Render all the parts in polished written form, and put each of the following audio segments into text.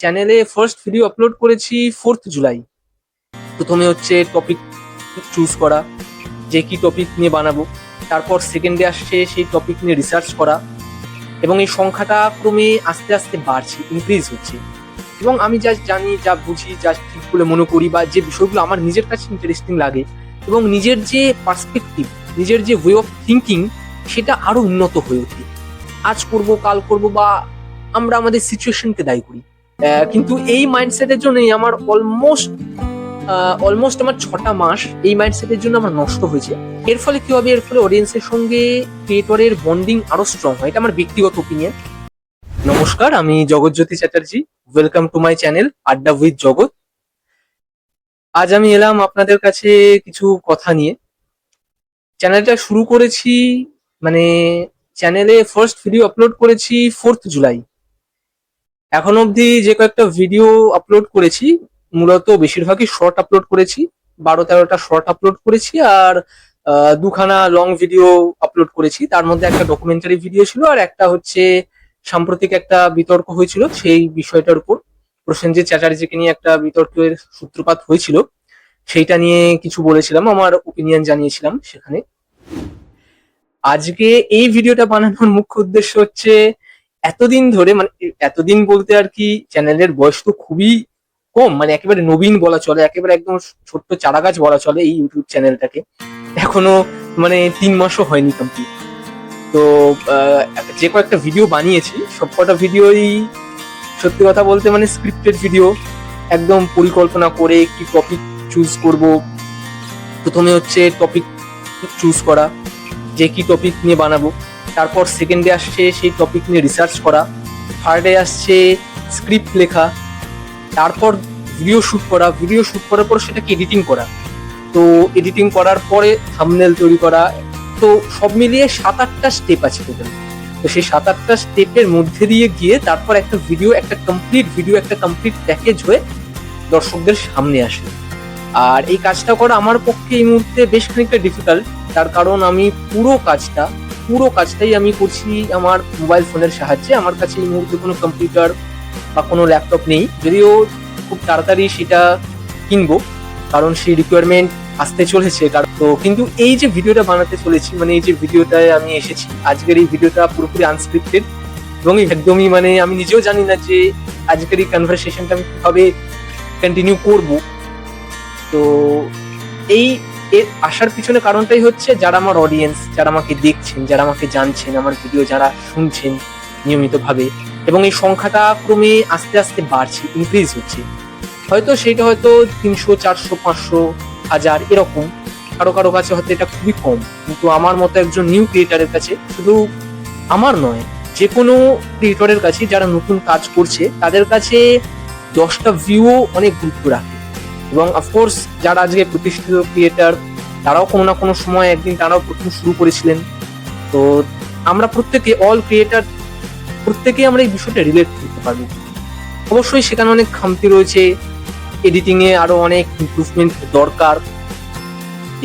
চ্যানেলে first video upload করেছি 4th July. প্রথমে হচ্ছে টপিক চুজ করা, যে কি টপিক নিয়ে বানাবো। তারপর সেকেন্ডে আসছে সেই টপিক নিয়ে রিসার্চ করা, এবং এই সংখ্যাটা ক্রমে আস্তে আস্তে বাড়ছে, ইনক্রিজ হচ্ছে। এবং আমি যা জানি, যা বুঝি, যা ঠিক বলে মনে করি, বা যে বিষয়গুলো আমার নিজের কাছে ইন্টারেস্টিং লাগে, এবং নিজের যে পার্সপেক্টিভ, নিজের যে ওয়ে অফ থিঙ্কিং, সেটা আরো উন্নত হয়ে ওঠে। আজ করব, কাল করব, বা আমরা আমাদের সিচুয়েশনকে দায়ী করি। কিন্তু এই মাইন্ডসেটের জন্যই আমার অলমোস্ট আমার 6টা মাস এই মাইন্ডসেটের জন্য আমার নষ্ট হয়েছে। এর ফলে কি হবে? এর ফলে অডিয়েন্সের সঙ্গে ক্রিয়েটরের বন্ডিং আরো স্ট্রং হয়। এটা আমার ব্যক্তিগত ওপিনিয়ন। নমস্কার, আমি Jagatjyoti Chatterjee. Welcome to my channel আড্ডা উইথ জগৎ। আজ আমি এলাম আপনাদের কাছে কিছু কথা নিয়ে। চ্যানেলটা শুরু করেছি, মানে চ্যানেলে ফার্স্ট ভিডিও আপলোড করেছি 4th জুলাই। এখন অবধি যে কয়েকটা ভিডিও আপলোড করেছি, মূলত বেশিরভাগই শর্ট আপলোড করেছি। 12-13টা শর্ট আপলোড করেছি, আর দুখানা লং ভিডিও আপলোড করেছি। তার মধ্যে একটা ডকুমেন্টারি ভিডিও ছিল, আর একটা হচ্ছে সাম্প্রতিক একটা বিতর্ক হয়েছিল সেই বিষয়টার উপর। প্রসেনজিৎ চ্যাটার্জিকে নিয়ে একটা বিতর্কের সূত্রপাত হয়েছিল, সেইটা নিয়ে কিছু বলেছিলাম, আমার ওপিনিয়ন জানিয়েছিলাম সেখানে। আজকে এই ভিডিওটা বানানোর মুখ্য উদ্দেশ্য হচ্ছে, এতদিন ধরে, মানে এতদিন বলতে আর কি, চ্যানেলের বয়স তো খুবই কম, মানে একেবারে নবীন বলা চলে, একেবারে একদম ছোট্ট চারা গাছ বলা চলে এই ইউটিউব চ্যানেলটাকে। এখনো মানে 3 মাসও হয়নি কমপ্লিট। তো যে কয়েকটা ভিডিও বানিয়েছি, সবকটা ভিডিওই সত্যি কথা বলতে মানে স্ক্রিপ্টেড ভিডিও। একদম পরিকল্পনা করে কি টপিক চুজ করব, প্রথমে হচ্ছে টপিক চুজ করা, যে কি টপিক নিয়ে বানাবো। তারপর সেকেন্ডে আসছে সেই টপিক নিয়ে রিসার্চ করা। থার্ডে আসছে স্ক্রিপ্ট লেখা। তারপর ভিডিও শুট করা, ভিডিও শুট করার পর সেটাকে এডিটিং করা। তো এডিটিং করার পরে থাম্বনেল তৈরি করা। তো সব মিলিয়ে 7-8টা স্টেপ আছে টোটাল। তো সেই 7-8টা স্টেপের মধ্যে দিয়ে গিয়ে তারপর একটা ভিডিও, একটা কমপ্লিট প্যাকেজ হয়ে দর্শকদের সামনে আসে। আর এই কাজটা করা আমার পক্ষে এই মুহূর্তে বেশ খানিকটা ডিফিকাল্ট। তার কারণ আমি পুরো কাজটাই আমি করছি আমার মোবাইল ফোনের সাহায্যে। আমার কাছে এই মুহূর্তে কোনো কম্পিউটার বা কোনো ল্যাপটপ নেই, যদিও খুব তাড়াতাড়ি সেটা কিনবো, কারণ সেই রিকোয়ারমেন্ট আসতে চলেছে। তো কিন্তু এই যে ভিডিওটা বানাতে চলেছি, মানে এই যে ভিডিওটায় আমি এসেছি, আজকের এই ভিডিওটা পুরোপুরি আনস্ক্রিপ্টেড, এবং একদমই মানে আমি নিজেও জানি না যে আজকের এই কনভারসেশনটা আমি কিভাবে কন্টিনিউ করব। তো এই এর আসার পিছনে কারণটাই হচ্ছে, যারা আমার অডিয়েন্স, যারা আমাকে দেখছেন, যারা আমাকে জানছেন, আমার ভিডিও যারা শুনছেন নিয়মিতভাবে, এবং এই সংখ্যাটা ক্রমে আস্তে আস্তে বাড়ছে, ইনক্রিজ হচ্ছে। হয়তো 300, 400, 500, 1000 এরকম। কারো কারো কাছে হয়তো এটা খুবই কম, কিন্তু আমার মতো একজন নিউ ক্রিয়েটারের কাছে, শুধু আমার নয়, যে কোনো ক্রিয়েটরের কাছে যারা নতুন কাজ করছে, তাদের কাছে 10টা ভিউও অনেক গুরুত্ব রাখে। এবং অফকোর্স যারা আজকে প্রতিষ্ঠিত ক্রিয়েটার, তারাও কোনো না কোনো সময় একদিন তারাও প্রথম শুরু করেছিলেন। তো আমরা প্রত্যেকে, অল ক্রিয়েটার, প্রত্যেকে আমরা এই বিষয়টা রিলেট করতে পারবো। অবশ্যই সেখানে অনেক খামতি রয়েছে, এডিটিং এ আরো অনেক ইমপ্রুভমেন্ট দরকার,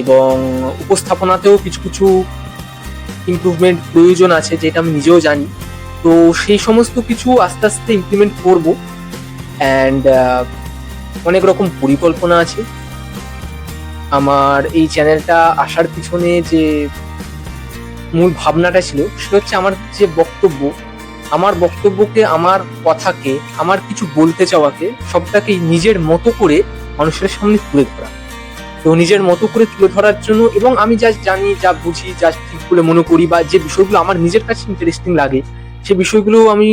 এবং উপস্থাপনাতেও কিছু কিছু ইমপ্রুভমেন্ট প্রয়োজন আছে, যেটা আমি নিজেও জানি। তো সেই সমস্ত কিছু আস্তে আস্তে ইমপ্লিমেন্ট করবো। অ্যান্ড অনেক রকম পরিকল্পনা আছে আমার এই চ্যানেলটা আসার পিছনে। যে মূল ভাবনাটা ছিল সেটা হচ্ছে, আমার বক্তব্যকে, আমার কথাকে, আমার কিছু বলতে চাওয়াকে, সবটাকে নিজের মতো করে মানুষের সামনে তুলে ধরা। তো নিজের মতো করে তুলে ধরার জন্য, এবং আমি যা জানি, যা বুঝি, যা ঠিক বলে মনে করি, বা যে বিষয়গুলো আমার নিজের কাছে ইন্টারেস্টিং লাগে, সে বিষয়গুলো আমি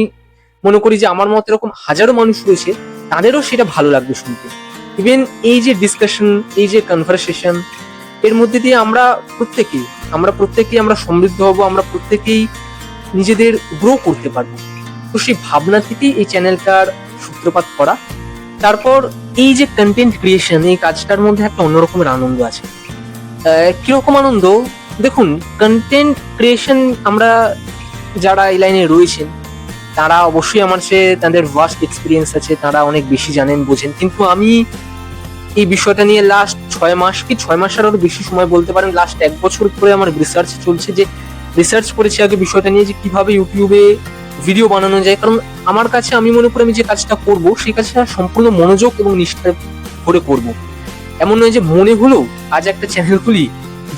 মনে করি যে আমার মতো এরকম হাজারো মানুষ রয়েছে, তাদেরও সেটা ভালো লাগবে শুনতে। ইভেন এই যে ডিসকাশন, এই যে কনভারসেশন, এর মধ্যে দিয়ে আমরা প্রত্যেকেই আমরা সমৃদ্ধ হব, আমরা প্রত্যেকেই নিজেদের গ্রো করতে পারবো। তো সেই ভাবনা থেকেই এই চ্যানেলটার সূত্রপাত করা। তারপর এই যে কন্টেন্ট ক্রিয়েশন, এই কাজটার মধ্যে একটা অন্যরকমের আনন্দ আছে। কিরকম আনন্দ? দেখুন, কন্টেন্ট ক্রিয়েশন, আমরা যারা এই লাইনে রয়েছেন, তারা অবশ্যই আমার চেয়ে, তাদের ভাস্ট এক্সপিরিয়েন্স আছে, তারা অনেক বেশি জানেন, বোঝেন। কিন্তু আমি এই বিষয়টা নিয়ে লাস্ট 6 মাসের আরো বেশি সময় বলতে পারেন, লাস্ট 1 বছর ধরে আমার রিসার্চ চলছে। যে রিসার্চ করেছি আগে বিষয়টা নিয়ে, যে কিভাবে ইউটিউবে ভিডিও বানানো যায়। কারণ আমার কাছে আমি মনে করি আমি যে কাজটা করব সেই কাজটা সম্পূর্ণ মনোযোগ এবং নিষ্ঠা করে করব। এমন নয় যে মনে হলো আজ একটা চ্যানেল খুলি,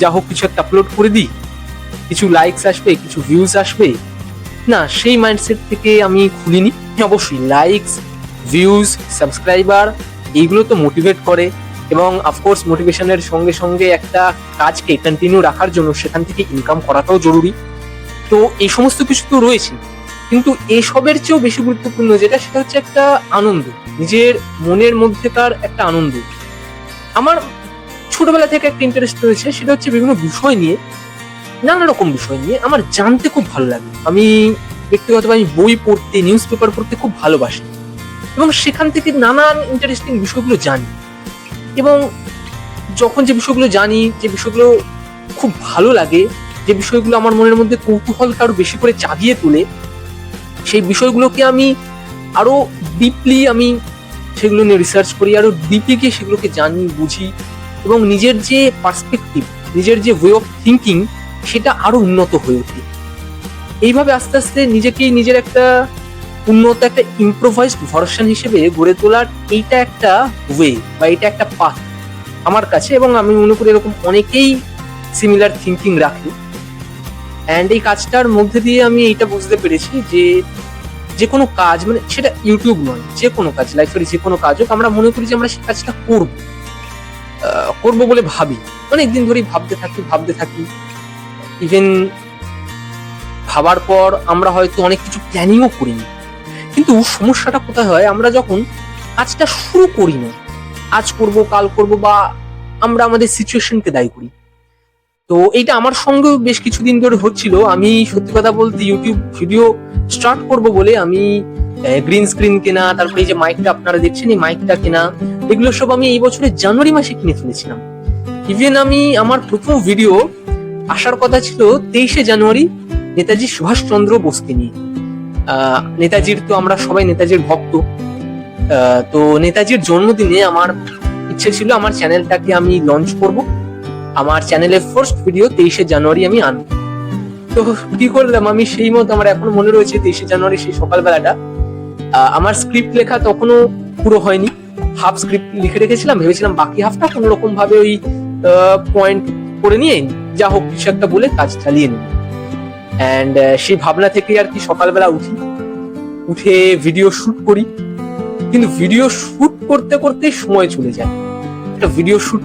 যা হোক কিছু একটা আপলোড করে দিই, কিছু লাইকস আসবে, কিছু ভিউজ আসবে। না, সেই মাইন্ডসেট থেকে আমি খুলিনি। অবশ্যই লাইকস, ভিউজ, সাবস্ক্রাইবার এইগুলো তো মোটিভেট করে, এবং অফকোর্স মোটিভেশনের সঙ্গে সঙ্গে একটা কাজকে কন্টিনিউ রাখার জন্য সেখান থেকে ইনকাম করাটাও জরুরি। তো এই সমস্ত কিছু তো রয়েছে, কিন্তু এসবের চেয়েও বেশি গুরুত্বপূর্ণ যেটা, সেটা হচ্ছে একটা আনন্দ, নিজের মনের মধ্যেকার একটা আনন্দ। আমার ছোটবেলা থেকে একটা ইন্টারেস্ট রয়েছে, সেটা হচ্ছে বিভিন্ন বিষয় নিয়ে, নানা রকম বিষয় নিয়ে আমার জানতে খুব ভালো লাগে। আমি ব্যক্তিগতভাবে আমি বই পড়তে, নিউজ পেপার পড়তে খুব ভালোবাসি, এবং সেখান থেকে নানান ইন্টারেস্টিং বিষয়গুলো জানি। এবং যখন যে বিষয়গুলো জানি, যে বিষয়গুলো খুব ভালো লাগে, যে বিষয়গুলো আমার মনের মধ্যে কৌতূহলকে আরো বেশি করে জাগিয়ে তোলে, সেই বিষয়গুলোকে আমি আরো ডিপলি আমি সেগুলো নিয়ে রিসার্চ করি, আরো ডিপলি গিয়ে সেগুলোকে জানি, বুঝি, এবং নিজের যে পার্সপেক্টিভ, নিজের যে ওয়ে অফ থিঙ্কিং, সেটা আরো উন্নত হয়ে ওঠে। এইভাবে আস্তে আস্তে নিজেকে নিজের একটা উন্নত, একটা ইম্প্রোভাইজড ভার্সন হিসেবে গড়ে তোলার এইটা একটা ওয়ে বা এটা একটা পাথ আমার কাছে, এবং আমি মনে করি এরকম অনেকেই সিমিলার থিঙ্কিং রাখে। অ্যান্ড এই কাজটার মধ্যে দিয়ে আমি এইটা বুঝতে পেরেছি যে যে কোনো কাজ, মানে সেটা ইউটিউব নয়, যে কোনো কাজ, লাইফের যে কোনো কাজ হোক, আমরা মনে করি যে আমরা সেই কাজটা করবো বলে ভাবি, অনেকদিন ধরেই ভাবতে থাকি। ইভেন ভাবার পর আমরা হয়তো অনেক কিছু প্ল্যানিংও করিনি। কিন্তু সমস্যাটা কোথায় হয়, আমরা যখন কাজটা শুরু করি না, আজ করব, কাল করব, বা আমরা আমাদের সিচুয়েশনকে দায়ী করি। তো এইটা আমার সঙ্গেও বেশ কিছুদিন ধরে হচ্ছিল। আমি সত্যি কথা বলতে ইউটিউব ভিডিও স্টার্ট করব বলে আমি গ্রিন স্ক্রিন কেনা, তারপরে এই যে মাইকটা আপনারা দেখছেন, এই মাইকটা কেনা, এগুলো সব আমি এই বছরের জানুয়ারি মাসে কিনে ফেলেছিলাম। ইভেন আমি আমার প্রথম ভিডিও আসার কথা ছিল 23শে জানুয়ারি নেতাজি সুভাষচন্দ্র বোসকে নিয়ে। নেতাজির তো আমরা সবাই নেতাজির ভক্ত। তো নেতাজির জন্মদিনে আমার ইচ্ছে ছিল আমার চ্যানেলটাকে আমি লঞ্চ করব, আমার চ্যানেলের ফার্স্ট ভিডিও 23শে জানুয়ারি আমি আনবো। তো কি করলাম, আমি সেই মতো, আমার এখনো মনে রয়েছে 23শে জানুয়ারি সেই সকালবেলাটা, আমার স্ক্রিপ্ট লেখা তখনও পুরো হয়নি, হাফ স্ক্রিপ্ট লিখে রেখেছিলাম, ভেবেছিলাম বাকি হাফটা কোনো রকম ভাবে ওই পয়েন্ট করে নিয়ে যা হোক কিছু একটা বলে কাজ চালিয়ে নেব। অ্যান্ড সেই ভাবনা থেকে আর কি সকালবেলা উঠে ভিডিও শুট করি। কিন্তু ভিডিও শুট করতে করতে সময় চলে যায়। একটা ভিডিও শুট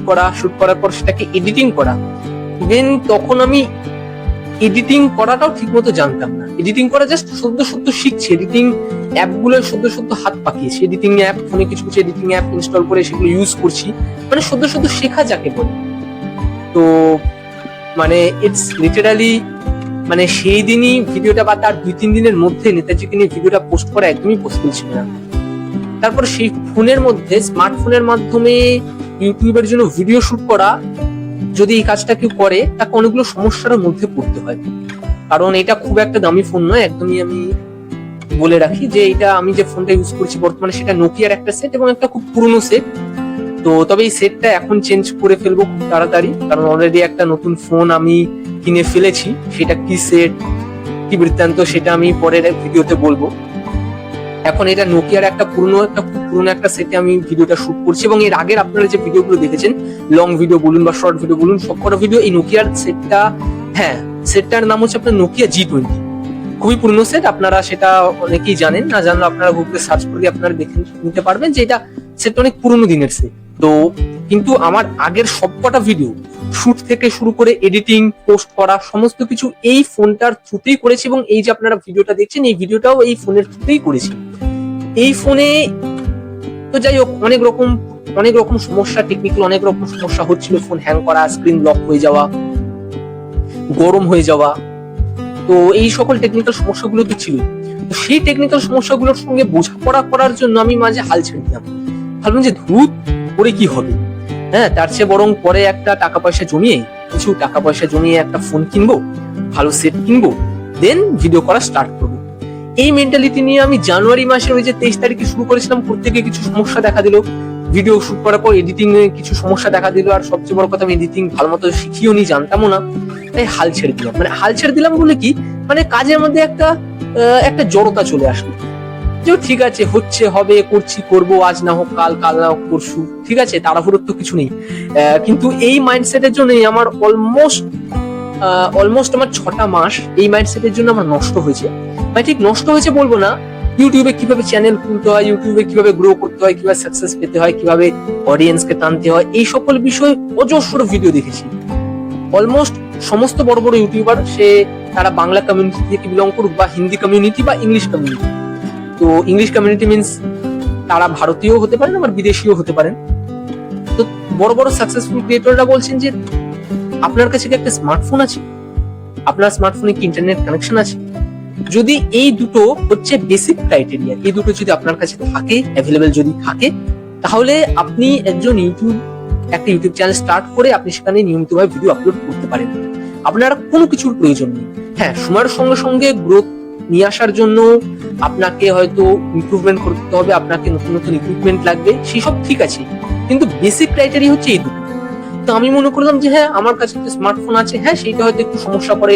করার পর সেটাকে এডিটিং করা, ইভেন তখন আমি এডিটিং করাটাও ঠিক মতো জানতাম না। এডিটিং করা জাস্ট সদ্য শিখছি, এডিটিং অ্যাপগুলো সদ্য হাত পাকিয়েছি। এডিটিং অ্যাপ, ফোনে কিছু এডিটিং অ্যাপ ইনস্টল করে সেগুলো ইউজ করছি, মানে সদ্য শেখা যাকে বলে। তো মানে ইটস লিটারালি, মানে সেই দিনই ভিডিওটা বা তার 2-3 দিনের মধ্যে নেতাজিকে নিয়ে ভিডিওটা পোস্ট করা একদমই পসিবল ছিল না। তারপর সেই ফোনের মধ্যে, স্মার্টফোনের মাধ্যমে ইউটিউবের জন্য ভিডিও শুট করা, যদি এই কাজটা কেউ করে তাকে অনেকগুলো সমস্যার মধ্যে পড়তে হয়। কারণ এটা খুব একটা দামি ফোন নয়, একদমই আমি বলে রাখি যে এটা আমি যে ফোনটা ইউজ করছি বর্তমানে সেটা নোকিয়ার একটা সেট, এবং একটা খুব পুরনো সেট। তো তবে এই সেটটা এখন চেঞ্জ করে ফেলবো খুব তাড়াতাড়ি, কারণ অলরেডি একটা নতুন ফোন আমি কিনে ফেলেছি। সেটা কি সেট, কি বৃত্তান্ত, সেটা আমি পরের ভিডিওতে বলবো। এখন এটা নোকিয়ার একটা খুব পুরনো একটা সেটে আমি ভিডিওটা শুট করছি, এবং এর আগের আপনারা যে ভিডিওগুলো দেখেছেন, লং ভিডিও বলুন বা শর্ট ভিডিও বলুন, সবকটা ভিডিও এই নোকিয়ার সেটটা, হ্যাঁ সেটটার নাম হচ্ছে আপনার নোকিয়া G20। খুবই পুরনো সেট, আপনারা সেটা অনেকেই জানেন, না জানলে আপনারা গুগলে সার্চ করে আপনারা দেখে নিতে পারবেন যে এটা সেটটা অনেক পুরনো দিনের সেট। তো কিন্তু আমার আগের সবকটা ভিডিও শুট থেকে শুরু করে এডিটিং, পোস্ট করা, সমস্ত কিছু এই ফোনটার থ্রুতেই করেছি, এবং এই যে আপনারা ভিডিওটা দেখছেন এই ভিডিওটাও এই ফোনের থ্রুতেই করেছি। এই ফোনে তো যাই হোক অনেক রকম সমস্যা, টেকনিক্যাল অনেক রকম সমস্যা হচ্ছিল। ফোন হ্যাং করা, স্ক্রিন লক হয়ে যাওয়া, গরম হয়ে যাওয়া, তো এই সকল টেকনিক্যাল সমস্যাগুলো তো ছিল। তো সেই টেকনিক্যাল সমস্যাগুলোর সঙ্গে বোঝাপড়া করার জন্য আমি মাঝে হাল ছেড়ে দিলাম। ভাবলাম যে ধুত করে কি হবে, হ্যাঁ তার চেয়ে বরং পরে একটা কিছু টাকা পয়সা জমিয়ে একটা ফোন কিনবো, ভালো সেট কিনবো, দেন ভিডিও করা স্টার্ট করবো। এই মেন্টালিটি নিয়ে আমি জানুয়ারি মাসের ওই যে 23 তারিখে শুরু করেছিলাম, করতে গিয়ে কিছু সমস্যা দেখা দিল। ভিডিও শুট করার পর এডিটিং এ কিছু সমস্যা দেখা দিল, আর সবচেয়ে বড় কথা আমি এডিটিং ভালো মতো শিখিও নি, জানতামও না, তাই হাল ছেড়ে দিলাম। মানে হাল ছেড়ে দিলাম বলে কি, মানে কাজের মধ্যে একটা জড়তা চলে আসলো, যে ঠিক আছে হচ্ছে হবে করছি করব, আজ না হোক কাল, কাল না হোক পরশু, ঠিক আছে তাড়াহুড়োর তো কিছু নেই। কিন্তু এই মাইন্ডসেটের জন্যই আমার অলমোস্ট আমার 6টা মাস এই মাইন্ডসেটের জন্য আমার নষ্ট হয়েছে। মানে ঠিক নষ্ট হয়েছে বলবো না, ইউটিউবে কিভাবে চ্যানেল খুলতে হয়, ইউটিউবে কিভাবে গ্রো করতে হয়, কিভাবে সাকসেস পেতে হয়, কিভাবে অডিয়েন্সকে টানতে হয়, এই সকল বিষয়ে অজস্র ভিডিও দেখেছি। অলমোস্ট সমস্ত বড় বড় ইউটিউবার, তারা বাংলা কমিউনিটি থেকে বিলং করুক বা হিন্দি কমিউনিটি বা ইংলিশ কমিউনিটি, তো ইংলিশ কমিউনিটি মিনস তারা ভারতীয় হতে পারেন আবার বিদেশিও হতে পারেন। তো বড় বড় সাকসেসফুল ক্রিয়েটররা বলছেন যে আপনার কাছে কি একটা স্মার্টফোন আছে, আপনার স্মার্টফোনে কি ইন্টারনেট কানেকশন আছে? যদি এই দুটো হচ্ছে বেসিক ক্রাইটেরিয়া, এই দুটো যদি আপনার কাছে থাকে, অ্যাভেলেবেল যদি থাকে, তাহলে আপনি একজন একটা ইউটিউব চ্যানেল স্টার্ট করে আপনি সেখানে নিয়মিতভাবে ভিডিও আপলোড করতে পারেন। আপনার কোনো কিছুর প্রয়োজন নেই। হ্যাঁ, সময়ের সঙ্গে সঙ্গে গ্রোথ নিয়ে আসার জন্য আপনাকে হয়তো ইমপ্রুভমেন্ট করতে হবে, আপনাকে নতুন নতুন ইকুইপমেন্ট লাগবে, সেসব ঠিক আছে, কিন্তু বেসিক ক্রাইটেরিয়া হচ্ছে এই দুটো। তো আমি মনে করলাম যে হ্যাঁ, আমার কাছে একটা স্মার্টফোন আছে, হ্যাঁ সেইটা হয়তো একটু সমস্যা করে,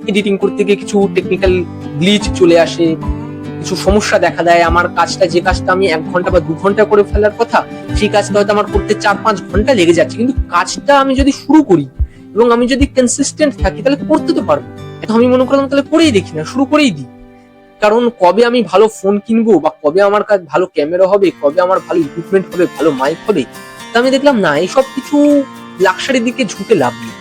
এডিটিং করতে গিয়ে কিছু টেকনিক্যাল গ্লিচ চলে আসে, কিছু সমস্যা দেখা দেয়। আমার যে কাজটা আমি 1 ঘন্টা বা 2 ঘন্টা করে ফেলার কথা, সেই কাজটা হয়তো আমার করতে 4-5 ঘন্টা লেগে যাচ্ছে। কিন্তু কাজটা আমি যদি শুরু করি এবং আমি যদি কনসিস্টেন্ট থাকি, তাহলে করতে তো পারবো। এটা আমি মনে করলাম তাহলে করেই দেখি না, শুরু করেই দিই। কারণ কবে আমি ভালো ফোন কিনবো, বা কবে আমার কাছে ভালো ক্যামেরা হবে, কবে আমার ভালো ইকুইপমেন্ট হবে, ভালো মাইক হবে, তা আমি দেখলাম না, এইসব কিছু লাক্সারির দিকে ঝুঁকে লাভ নেই।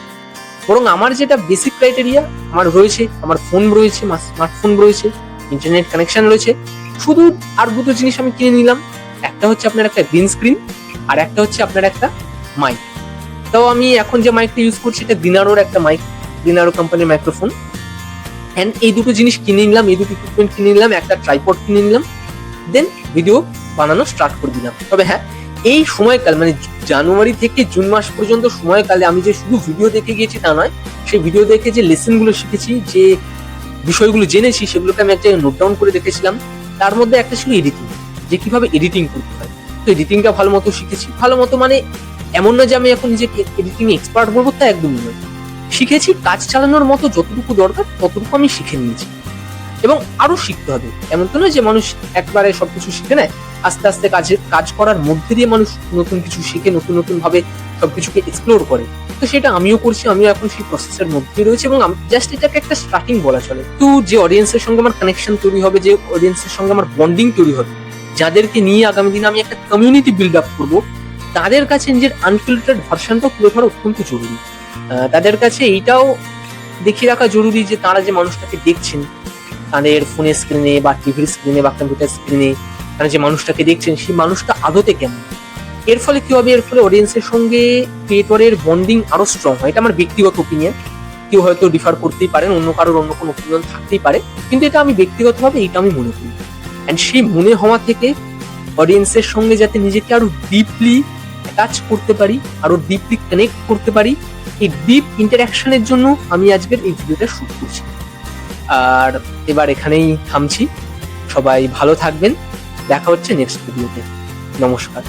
বরং আমার যেটা বেসিক ক্রাইটেরিয়া আমার রয়েছে, আমার ফোন রয়েছে, স্মার্টফোন রয়েছে, ইন্টারনেট কানেকশন রয়েছে, শুধু আর দুটো জিনিস আমি কিনে নিলাম। একটা হচ্ছে আপনার একটা গ্রিন স্ক্রিন, আর একটা হচ্ছে আপনার একটা মাইক। তাও আমি এখন যে মাইকটা ইউজ করছি এটা গ্রিনারোর একটা মাইক, গ্রিনারো কোম্পানির মাইক্রোফোন। এন্ড এই দুটো জিনিস কিনে নিলাম, এই দুটো ইকুইপমেন্ট কিনে নিলাম, একটা ট্রাইপড কিনে নিলাম, দেন ভিডিও বানানো স্টার্ট করে দিলাম। তবে হ্যাঁ, এই সময়কাল মানে জানুয়ারি থেকে জুন মাস পর্যন্ত সময়কালে আমি যে শুধু ভিডিও দেখে গিয়েছি তা নয়, সেই ভিডিও দেখে যে লেসন গুলো শিখেছি, যে বিষয়গুলো জেনেছি, সেগুলোকে আমি একটা নোট ডাউন করে রেখেছিলাম। তার মধ্যে একটা ছিল এডিটিং, যে কিভাবে এডিটিং করতে হয়। তো এডিটিংটা ভালো মতো শিখেছি, ভালো মতো মানে এমন না যে আমি এখন নিজেকে এডিটিং এক্সপার্ট বলবো, তা একদমই নয়। শিখেছি, কাজ চালানোর মতো যতটুকু দরকার ততটুকু আমি শিখে নিয়েছি, এবং আরো শিখতে হবে। এমন তো নয় যে মানুষ একবারে সবকিছু শিখে নেয়, আস্তে আস্তে কাজ করার মধ্যে দিয়ে মানুষ নতুন কিছু শিখে, নতুন নতুন ভাবে সবকিছুকে এক্সপ্লোর করে। তো সেটা আমিও করছি, আমিও এখন সেই প্রসেসের মধ্যে রয়েছে, এবং জাস্ট এটাকে একটা স্টার্টিং বলা চলে। তো যে অডিয়েন্সের সঙ্গে আমার কানেকশন তৈরি হবে, যে অডিয়েন্সের সঙ্গে আমার বন্ডিং তৈরি হবে, যাদেরকে নিয়ে আগামী দিনে আমি একটা কমিউনিটি বিল্ড আপ করবো, তাদের কাছে নিজের আনফিল্টার্ড ভার্সনটাও তুলে ধরা অত্যন্ত জরুরি। তাদের কাছে এইটাও দেখিয়ে রাখা জরুরি যে তারা যে মানুষটাকে দেখছেন তাদের ফোনের স্ক্রিনে বা টিভির স্ক্রিনে বা কম্পিউটার স্ক্রিনে, তারা যে মানুষটাকে দেখছেন সেই মানুষটা আদতে কেমন। এর ফলে কি হবে, এর ফলে অডিয়েন্সের সঙ্গে ক্রিয়েটরের বন্ডিং আরো স্ট্রং হয়। এটা আমার ব্যক্তিগত ওপিনিয়ন, কেউ হয়তো ডিফার করতেই পারেন, অন্য কারোর অন্য কোনো ওপিনিয়ন থাকতেই পারে, কিন্তু এটা আমি ব্যক্তিগতভাবে এটা আমি মনে করি। অ্যান্ড সেই মনে হওয়া থেকে অডিয়েন্সের সঙ্গে যাতে নিজেকে আরো ডিপলি অ্যাটাচ করতে পারি, আরো ডিপলি কানেক্ট করতে পারি, এই ডিপ ইন্টারাকশনের জন্য আমি আজকের এই ভিডিওটা শুট করছি। আর এবার এখানেই থামছি। সবাই ভালো থাকবেন, দেখা হচ্ছে নেক্সট ভিডিওতে। নমস্কার।